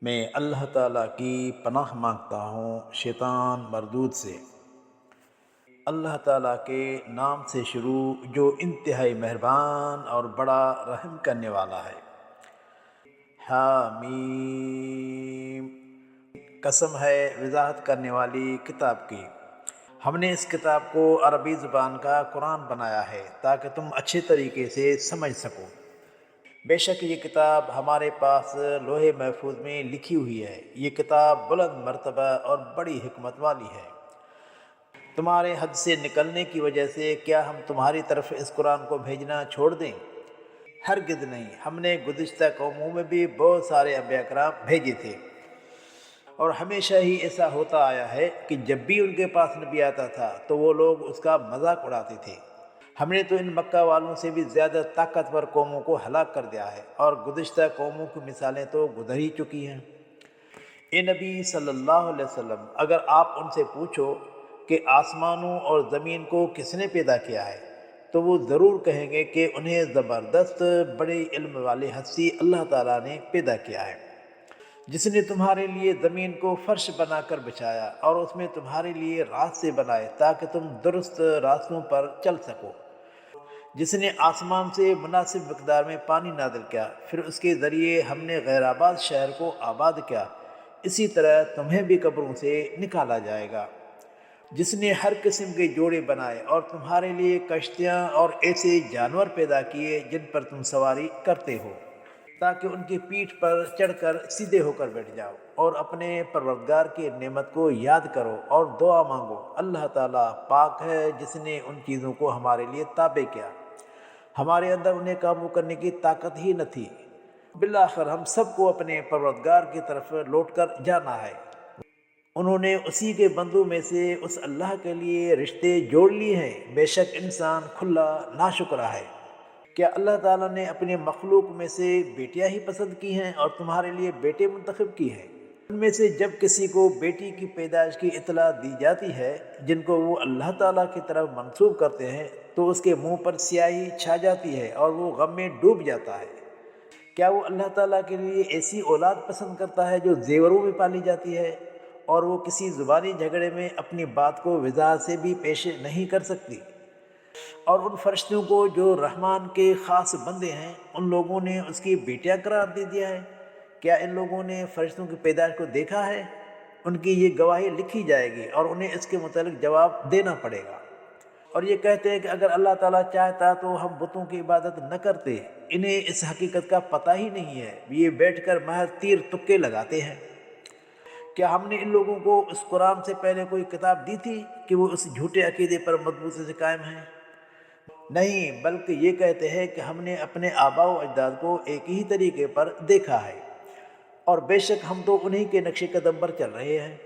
میں اللہ تعالیٰ کی پناہ مانگتا ہوں شیطان مردود سے۔ اللہ تعالیٰ کے نام سے شروع جو انتہائی مہربان اور بڑا رحم کرنے والا ہے۔ حامیم، قسم ہے وضاحت کرنے والی کتاب کی۔ ہم نے اس کتاب کو عربی زبان کا قرآن بنایا ہے تاکہ تم اچھے طریقے سے سمجھ سکو۔ بے شک یہ کتاب ہمارے پاس لوح محفوظ میں لکھی ہوئی ہے۔ یہ کتاب بلند مرتبہ اور بڑی حکمت والی ہے۔ تمہارے حد سے نکلنے کی وجہ سے کیا ہم تمہاری طرف اس قرآن کو بھیجنا چھوڑ دیں؟ ہرگز نہیں، ہم نے گزشتہ قوموں میں بھی بہت سارے انبیاء کرام بھیجے تھے، اور ہمیشہ ہی ایسا ہوتا آیا ہے کہ جب بھی ان کے پاس نبی آتا تھا تو وہ لوگ اس کا مذاق اڑاتے تھے۔ ہم نے تو ان مکہ والوں سے بھی زیادہ طاقتور قوموں کو ہلاک کر دیا ہے، اور گزشتہ قوموں کی مثالیں تو گزر ہی چکی ہیں۔ اے نبی صلی اللہ علیہ وسلم، اگر آپ ان سے پوچھو کہ آسمانوں اور زمین کو کس نے پیدا کیا ہے، تو وہ ضرور کہیں گے کہ انہیں زبردست بڑے علم والے ہستی اللہ تعالیٰ نے پیدا کیا ہے، جس نے تمہارے لیے زمین کو فرش بنا کر بچھایا اور اس میں تمہارے لیے راستے بنائے تاکہ تم درست راستوں پر چل سکو، جس نے آسمان سے مناسب مقدار میں پانی نازل کیا، پھر اس کے ذریعے ہم نے غیر آباد شہر کو آباد کیا، اسی طرح تمہیں بھی قبروں سے نکالا جائے گا، جس نے ہر قسم کے جوڑے بنائے اور تمہارے لیے کشتیاں اور ایسے جانور پیدا کیے جن پر تم سواری کرتے ہو، تاکہ ان کی پیٹھ پر چڑھ کر سیدھے ہو کر بیٹھ جاؤ، اور اپنے پروردگار کی نعمت کو یاد کرو اور دعا مانگو۔ اللہ تعالیٰ پاک ہے جس نے ان چیزوں کو ہمارے لیے تابع کیا، ہمارے اندر انہیں قابو کرنے کی طاقت ہی نہ تھی۔ بالآخر ہم سب کو اپنے پروردگار کی طرف لوٹ کر جانا ہے۔ انہوں نے اسی کے بندوں میں سے اس اللہ کے لیے رشتے جوڑ لیے ہیں، بے شک انسان کھلا ناشکرا ہے۔ کیا اللہ تعالیٰ نے اپنے مخلوق میں سے بیٹیاں ہی پسند کی ہیں اور تمہارے لیے بیٹے منتخب کی ہیں؟ ان میں سے جب کسی کو بیٹی کی پیدائش کی اطلاع دی جاتی ہے جن کو وہ اللہ تعالیٰ کی طرف منسوب کرتے ہیں تو اس کے منہ پر سیاہی چھا جاتی ہے اور وہ غم میں ڈوب جاتا ہے۔ کیا وہ اللہ تعالیٰ کے لیے ایسی اولاد پسند کرتا ہے جو زیوروں میں پالی جاتی ہے اور وہ کسی زبانی جھگڑے میں اپنی بات کو وضاحت سے بھی پیش نہیں کر سکتی؟ اور ان فرشتوں کو جو رحمان کے خاص بندے ہیں ان لوگوں نے اس کی بیٹیاں قرار دے دیا ہے۔ کیا ان لوگوں نے فرشتوں کی پیدائش کو دیکھا ہے؟ ان کی یہ گواہی لکھی جائے گی اور انہیں اس کے متعلق جواب دینا پڑے گا۔ اور یہ کہتے ہیں کہ اگر اللہ تعالیٰ چاہتا تو ہم بتوں کی عبادت نہ کرتے۔ انہیں اس حقیقت کا پتہ ہی نہیں ہے، یہ بیٹھ کر محض تیر تکے لگاتے ہیں۔ کیا ہم نے ان لوگوں کو اس قرآن سے پہلے کوئی کتاب دی تھی کہ وہ اس جھوٹے عقیدے پر مضبوطی سے قائم ہیں؟ نہیں، بلکہ یہ کہتے ہیں کہ ہم نے اپنے آباء و اجداد کو ایک ہی طریقے پر دیکھا ہے، اور بے شک ہم تو انہی کے نقش قدم پر چل رہے ہیں۔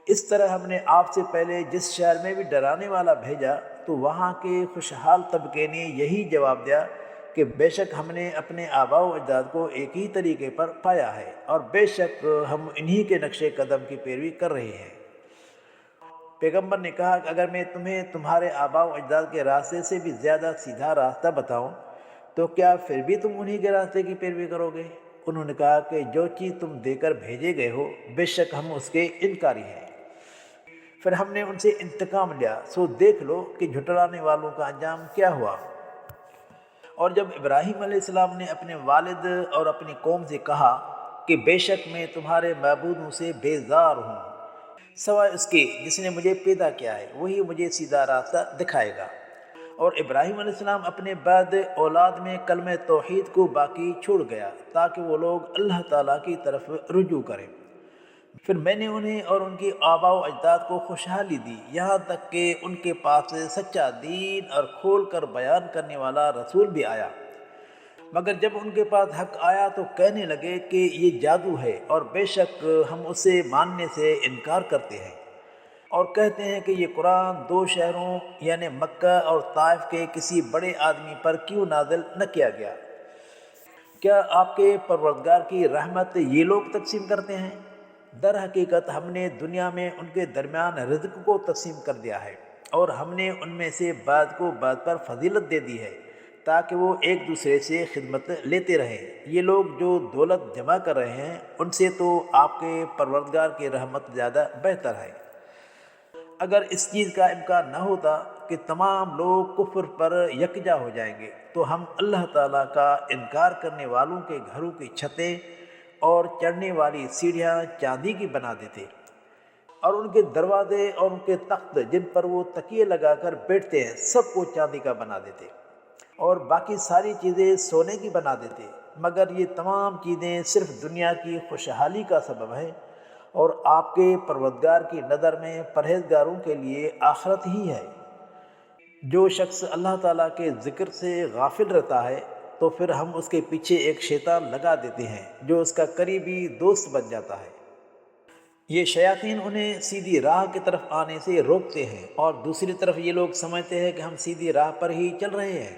اس طرح ہم نے آپ سے پہلے جس شہر میں بھی ڈرانے والا بھیجا تو وہاں کے خوشحال طبقے نے یہی جواب دیا کہ بے شک ہم نے اپنے آباء و اجداد کو ایک ہی طریقے پر پایا ہے، اور بے شک ہم انہی کے نقش قدم کی پیروی کر رہے ہیں۔ پیغمبر نے کہا کہ اگر میں تمہیں تمہارے آباء و اجداد کے راستے سے بھی زیادہ سیدھا راستہ بتاؤں تو کیا پھر بھی تم انہی کے راستے کی پیروی کرو گے؟ انہوں نے کہا کہ جو چیز تم دے کر بھیجے گئے ہو بے شک ہم اس کے انکاری ہیں۔ پھر ہم نے ان سے انتقام لیا، سو دیکھ لو کہ جھٹلانے والوں کا انجام کیا ہوا۔ اور جب ابراہیم علیہ السلام نے اپنے والد اور اپنی قوم سے کہا کہ بے شک میں تمہارے معبودوں سے بیزار ہوں، سوائے اس کے جس نے مجھے پیدا کیا ہے، وہی مجھے سیدھا راستہ دکھائے گا۔ اور ابراہیم علیہ السلام اپنے بعد اولاد میں کلمہ توحید کو باقی چھوڑ گیا تاکہ وہ لوگ اللہ تعالیٰ کی طرف رجوع کریں۔ پھر میں نے انہیں اور ان کی آباء و اجداد کو خوشحالی دی، یہاں تک کہ ان کے پاس سچا دین اور کھول کر بیان کرنے والا رسول بھی آیا، مگر جب ان کے پاس حق آیا تو کہنے لگے کہ یہ جادو ہے، اور بے شک ہم اسے ماننے سے انکار کرتے ہیں، اور کہتے ہیں کہ یہ قرآن دو شہروں یعنی مکہ اور طائف کے کسی بڑے آدمی پر کیوں نازل نہ کیا گیا؟ کیا آپ کے پروردگار کی رحمت یہ لوگ تقسیم کرتے ہیں؟ در حقیقت ہم نے دنیا میں ان کے درمیان رزق کو تقسیم کر دیا ہے، اور ہم نے ان میں سے بعض کو بعض پر فضیلت دے دی ہے تاکہ وہ ایک دوسرے سے خدمت لیتے رہیں۔ یہ لوگ جو دولت جمع کر رہے ہیں ان سے تو آپ کے پروردگار کی رحمت زیادہ بہتر ہے۔ اگر اس چیز کا امکان نہ ہوتا کہ تمام لوگ کفر پر یکجا ہو جائیں گے تو ہم اللہ تعالیٰ کا انکار کرنے والوں کے گھروں کی چھتیں اور چڑھنے والی سیڑھیاں چاندی کی بنا دیتے، اور ان کے دروازے اور ان کے تخت جن پر وہ تکیے لگا کر بیٹھتے ہیں سب کو چاندی کا بنا دیتے، اور باقی ساری چیزیں سونے کی بنا دیتے، مگر یہ تمام چیزیں صرف دنیا کی خوشحالی کا سبب ہیں، اور آپ کے پروردگار کی نظر میں پرہیزگاروں کے لیے آخرت ہی ہے۔ جو شخص اللہ تعالیٰ کے ذکر سے غافل رہتا ہے تو پھر ہم اس کے پیچھے ایک شیطان لگا دیتے ہیں جو اس کا قریبی دوست بن جاتا ہے۔ یہ شیاطین انہیں سیدھی راہ کی طرف آنے سے روکتے ہیں، اور دوسری طرف یہ لوگ سمجھتے ہیں کہ ہم سیدھی راہ پر ہی چل رہے ہیں،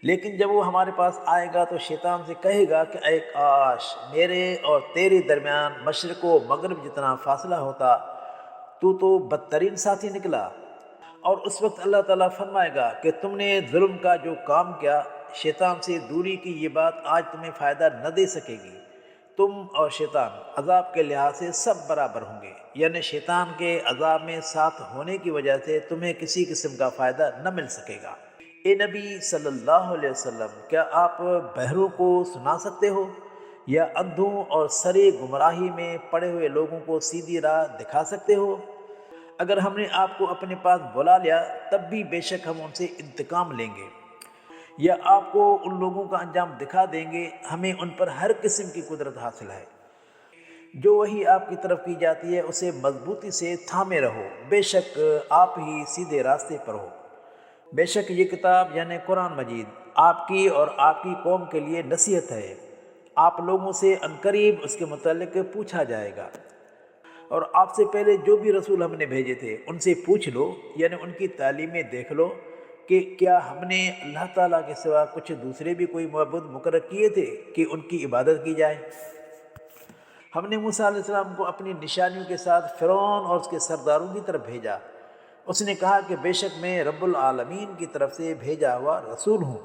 لیکن جب وہ ہمارے پاس آئے گا تو شیطان سے کہے گا کہ اے کاش میرے اور تیرے درمیان مشرق و مغرب جتنا فاصلہ ہوتا، تو بدترین ساتھی نکلا۔ اور اس وقت اللہ تعالیٰ فرمائے گا کہ تم نے ظلم کا جو کام کیا، شیطان سے دوری کی یہ بات آج تمہیں فائدہ نہ دے سکے گی۔ تم اور شیطان عذاب کے لحاظ سے سب برابر ہوں گے، یعنی شیطان کے عذاب میں ساتھ ہونے کی وجہ سے تمہیں کسی قسم کا فائدہ نہ مل سکے گا۔ اے نبی صلی اللہ علیہ وسلم، کیا آپ بہروں کو سنا سکتے ہو، یا اندھوں اور سرے گمراہی میں پڑے ہوئے لوگوں کو سیدھی راہ دکھا سکتے ہو؟ اگر ہم نے آپ کو اپنے پاس بلا لیا تب بھی بے شک ہم ان سے انتقام لیں گے، یا آپ کو ان لوگوں کا انجام دکھا دیں گے، ہمیں ان پر ہر قسم کی قدرت حاصل ہے۔ جو وحی آپ کی طرف کی جاتی ہے اسے مضبوطی سے تھامے رہو، بے شک آپ ہی سیدھے راستے پر ہو۔ بے شک یہ کتاب یعنی قرآن مجید آپ کی اور آپ کی قوم کے لیے نصیحت ہے۔ آپ لوگوں سے عنقریب اس کے متعلق پوچھا جائے گا، اور آپ سے پہلے جو بھی رسول ہم نے بھیجے تھے ان سے پوچھ لو، یعنی ان کی تعلیمیں دیکھ لو کہ کیا ہم نے اللہ تعالیٰ کے سوا کچھ دوسرے بھی کوئی معبود مقرر کیے تھے کہ ان کی عبادت کی جائے۔ ہم نے موسیٰ علیہ السلام کو اپنی نشانیوں کے ساتھ فرعون اور اس کے سرداروں کی طرف بھیجا۔ اس نے کہا کہ بے شک میں رب العالمین کی طرف سے بھیجا ہوا رسول ہوں۔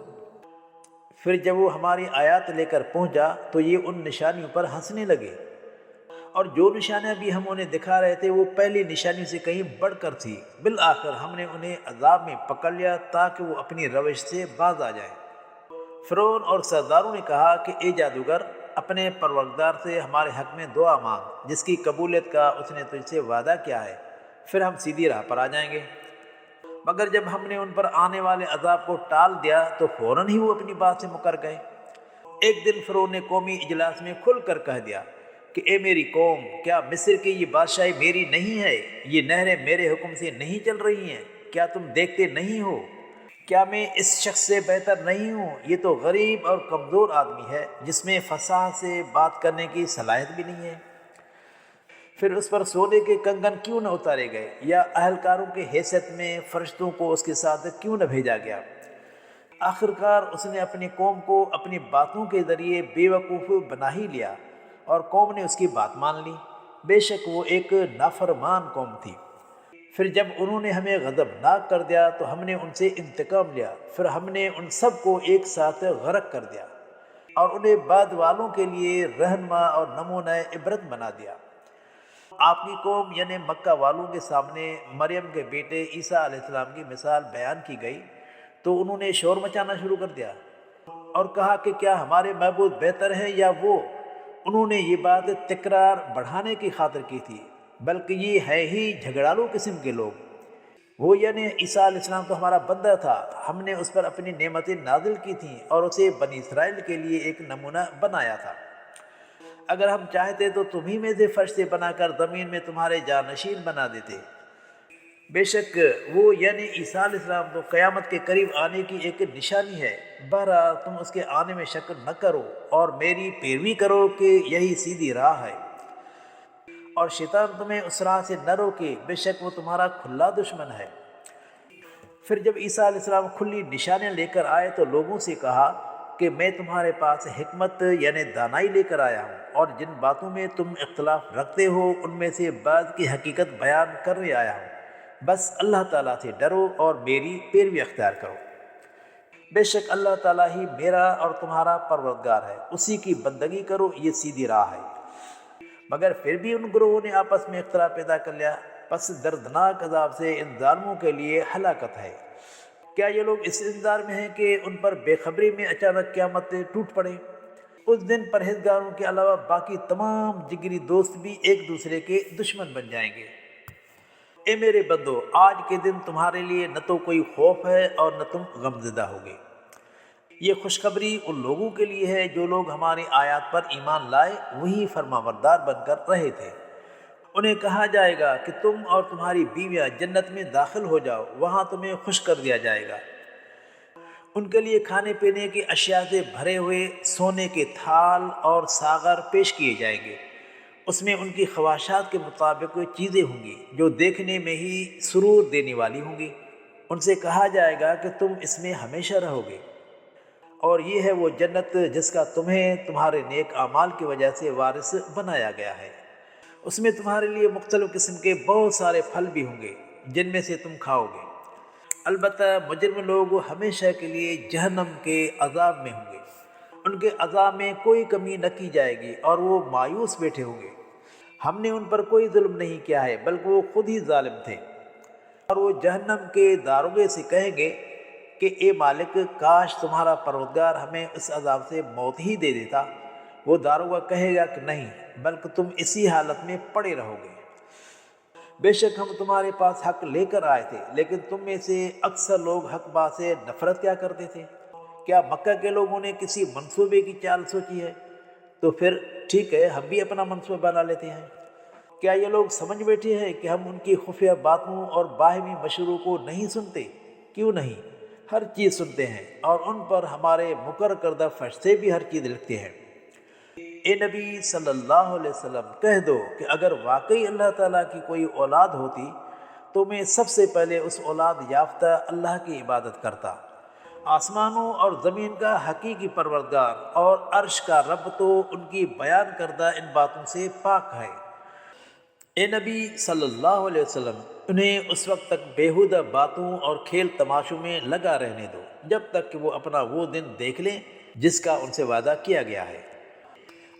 پھر جب وہ ہماری آیات لے کر پہنچا تو یہ ان نشانیوں پر ہنسنے لگے، اور جو نشانیاں بھی ہم انہیں دکھا رہے تھے وہ پہلی نشانیوں سے کہیں بڑھ کر تھی۔ بالآخر ہم نے انہیں عذاب میں پکڑ لیا تاکہ وہ اپنی روش سے باز آ جائیں۔ فرعون اور سرداروں نے کہا کہ اے جادوگر، اپنے پروردگار سے ہمارے حق میں دعا مانگ جس کی قبولیت کا اس نے تجھ سے وعدہ کیا ہے، پھر ہم سیدھی راہ پر آ جائیں گے۔ مگر جب ہم نے ان پر آنے والے عذاب کو ٹال دیا تو فوراً ہی وہ اپنی بات سے مکر گئے۔ ایک دن فرعون نے قومی اجلاس میں کھل کر کہہ دیا کہ اے میری قوم، کیا مصر کی یہ بادشاہی میری نہیں ہے؟ یہ نہریں میرے حکم سے نہیں چل رہی ہیں؟ کیا تم دیکھتے نہیں ہو؟ کیا میں اس شخص سے بہتر نہیں ہوں؟ یہ تو غریب اور کمزور آدمی ہے جس میں فصاحت سے بات کرنے کی صلاحیت بھی نہیں ہے۔ پھر اس پر سونے کے کنگن کیوں نہ اتارے گئے، یا اہلکاروں کے حیثیت میں فرشتوں کو اس کے ساتھ کیوں نہ بھیجا گیا؟ آخرکار اس نے اپنی قوم کو اپنی باتوں کے ذریعے بے وقوف بنا ہی لیا، اور قوم نے اس کی بات مان لی۔ بے شک وہ ایک نافرمان قوم تھی۔ پھر جب انہوں نے ہمیں غضبناک کر دیا تو ہم نے ان سے انتقام لیا، پھر ہم نے ان سب کو ایک ساتھ غرق کر دیا، اور انہیں بعد والوں کے لیے رہنما اور نمونہ عبرت بنا دیا۔ آپ کی قوم یعنی مکہ والوں کے سامنے مریم کے بیٹے عیسیٰ علیہ السلام کی مثال بیان کی گئی تو انہوں نے شور مچانا شروع کر دیا اور کہا کہ کیا ہمارے معبود بہتر ہیں یا وہ؟ انہوں نے یہ بات تکرار بڑھانے کی خاطر کی تھی، بلکہ یہ ہے ہی جھگڑالو قسم کے لوگ۔ وہ یعنی عیسیٰ علیہ السلام تو ہمارا بندہ تھا، ہم نے اس پر اپنی نعمتیں نازل کی تھیں اور اسے بنی اسرائیل کے لیے ایک نمونہ بنایا تھا۔ اگر ہم چاہتے تو تمہیں میں سے فرش سے بنا کر زمین میں تمہارے جانشین بنا دیتے۔ بے شک وہ یعنی عیسیٰ علیہ السلام تو قیامت کے قریب آنے کی ایک نشانی ہے۔ بہرحال تم اس کے آنے میں شک نہ کرو اور میری پیروی کرو کہ یہی سیدھی راہ ہے، اور شیطان تمہیں اس راہ سے نہ روکے، بے شک وہ تمہارا کھلا دشمن ہے۔ پھر جب عیسیٰ علیہ السلام کھلی نشانیاں لے کر آئے تو لوگوں سے کہا کہ میں تمہارے پاس حکمت یعنی دانائی لے کر آیا ہوں، اور جن باتوں میں تم اختلاف رکھتے ہو ان میں سے بعض کی حقیقت بیان کرنے آیا ہوں۔ بس اللہ تعالیٰ سے ڈرو اور میری پیروی اختیار کرو۔ بے شک اللہ تعالیٰ ہی میرا اور تمہارا پروردگار ہے، اسی کی بندگی کرو، یہ سیدھی راہ ہے۔ مگر پھر بھی ان گروہوں نے آپس میں اختلاف پیدا کر لیا، پس دردناک عذاب سے ان ظالموں کے لیے ہلاکت ہے۔ کیا یہ لوگ اس انتظار میں ہیں کہ ان پر بے خبری میں اچانک قیامت ٹوٹ پڑے؟ اس دن پرہیزگاروں کے علاوہ باقی تمام جگری دوست بھی ایک دوسرے کے دشمن بن جائیں گے۔ اے میرے بندو، آج کے دن تمہارے لیے نہ تو کوئی خوف ہے اور نہ تم غمزدہ ہوگے۔ یہ خوشخبری ان لوگوں کے لیے ہے جو لوگ ہماری آیات پر ایمان لائے، وہی فرمانبردار بن کر رہے تھے۔ انہیں کہا جائے گا کہ تم اور تمہاری بیویاں جنت میں داخل ہو جاؤ، وہاں تمہیں خوش کر دیا جائے گا۔ ان کے لیے کھانے پینے کی اشیاء سے بھرے ہوئے سونے کے تھال اور ساغر پیش کیے جائیں گے۔ اس میں ان کی خواہشات کے مطابق چیزیں ہوں گی جو دیکھنے میں ہی سرور دینے والی ہوں گی۔ ان سے کہا جائے گا کہ تم اس میں ہمیشہ رہو گے، اور یہ ہے وہ جنت جس کا تمہیں تمہارے نیک اعمال کی وجہ سے وارث بنایا گیا ہے۔ اس میں تمہارے لیے مختلف قسم کے بہت سارے پھل بھی ہوں گے جن میں سے تم کھاؤ گے۔ البتہ مجرم لوگ ہمیشہ کے لیے جہنم کے عذاب میں ہوں گے، ان کے عذاب میں کوئی کمی نہ کی جائے گی اور وہ مایوس بیٹھے ہوں گے۔ ہم نے ان پر کوئی ظلم نہیں کیا ہے بلکہ وہ خود ہی ظالم تھے۔ اور وہ جہنم کے داروغے سے کہیں گے کہ اے مالک، کاش تمہارا پروردگار ہمیں اس عذاب سے موت ہی دے دیتا۔ وہ داروغہ کہے گا کہ نہیں، بلکہ تم اسی حالت میں پڑے رہو گے۔ بے شک ہم تمہارے پاس حق لے کر آئے تھے، لیکن تم میں سے اکثر لوگ حق بات سے نفرت کیا کرتے تھے۔ کیا مکہ کے لوگوں نے کسی منصوبے کی چال سوچی ہے؟ تو پھر ٹھیک ہے، ہم بھی اپنا منصوبہ بنا لیتے ہیں۔ کیا یہ لوگ سمجھ بیٹھے ہیں کہ ہم ان کی خفیہ باتوں اور باہمی مشوروں کو نہیں سنتے؟ کیوں نہیں، ہر چیز سنتے ہیں، اور ان پر ہمارے مقرر کردہ فرشتے بھی ہر چیز لکھتے ہیں۔ اے نبی صلی اللہ علیہ وسلم، کہہ دو کہ اگر واقعی اللہ تعالیٰ کی کوئی اولاد ہوتی تو میں سب سے پہلے اس اولاد یافتہ اللہ کی عبادت کرتا۔ آسمانوں اور زمین کا حقیقی پروردگار اور عرش کا رب تو ان کی بیان کردہ ان باتوں سے پاک ہے۔ اے نبی صلی اللہ علیہ وسلم، انہیں اس وقت تک بیہودہ باتوں اور کھیل تماشوں میں لگا رہنے دو جب تک کہ وہ اپنا وہ دن دیکھ لیں جس کا ان سے وعدہ کیا گیا ہے۔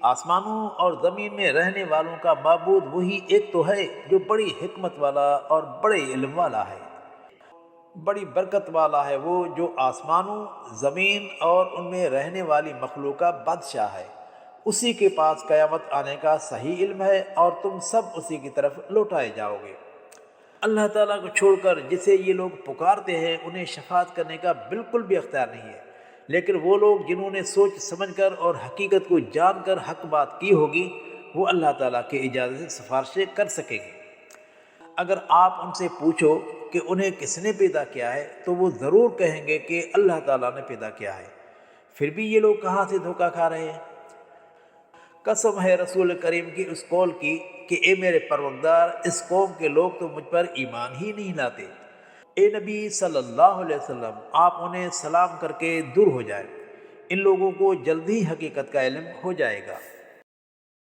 آسمانوں اور زمین میں رہنے والوں کا معبود وہی ایک تو ہے جو بڑی حکمت والا اور بڑے علم والا ہے۔ بڑی برکت والا ہے وہ جو آسمانوں، زمین اور ان میں رہنے والی مخلوق کا بادشاہ ہے۔ اسی کے پاس قیامت آنے کا صحیح علم ہے اور تم سب اسی کی طرف لوٹائے جاؤ گے۔ اللہ تعالیٰ کو چھوڑ کر جسے یہ لوگ پکارتے ہیں انہیں شفاعت کرنے کا بالکل بھی اختیار نہیں ہے، لیکن وہ لوگ جنہوں نے سوچ سمجھ کر اور حقیقت کو جان کر حق بات کی ہوگی وہ اللہ تعالیٰ کی اجازت سے سفارشیں کر سکیں گے۔ اگر آپ ان سے پوچھو کہ انہیں کس نے پیدا کیا ہے تو وہ ضرور کہیں گے کہ اللہ تعالیٰ نے پیدا کیا ہے۔ پھر بھی یہ لوگ کہاں سے دھوکہ کھا رہے ہیں؟ قسم ہے رسول کریم کی اس قول کی کہ اے میرے پروردگار، اس قوم کے لوگ تو مجھ پر ایمان ہی نہیں لاتے۔ اے نبی صلی اللہ علیہ وسلم، آپ انہیں سلام کر کے دور ہو جائیں، ان لوگوں کو جلدی حقیقت کا علم ہو جائے گا۔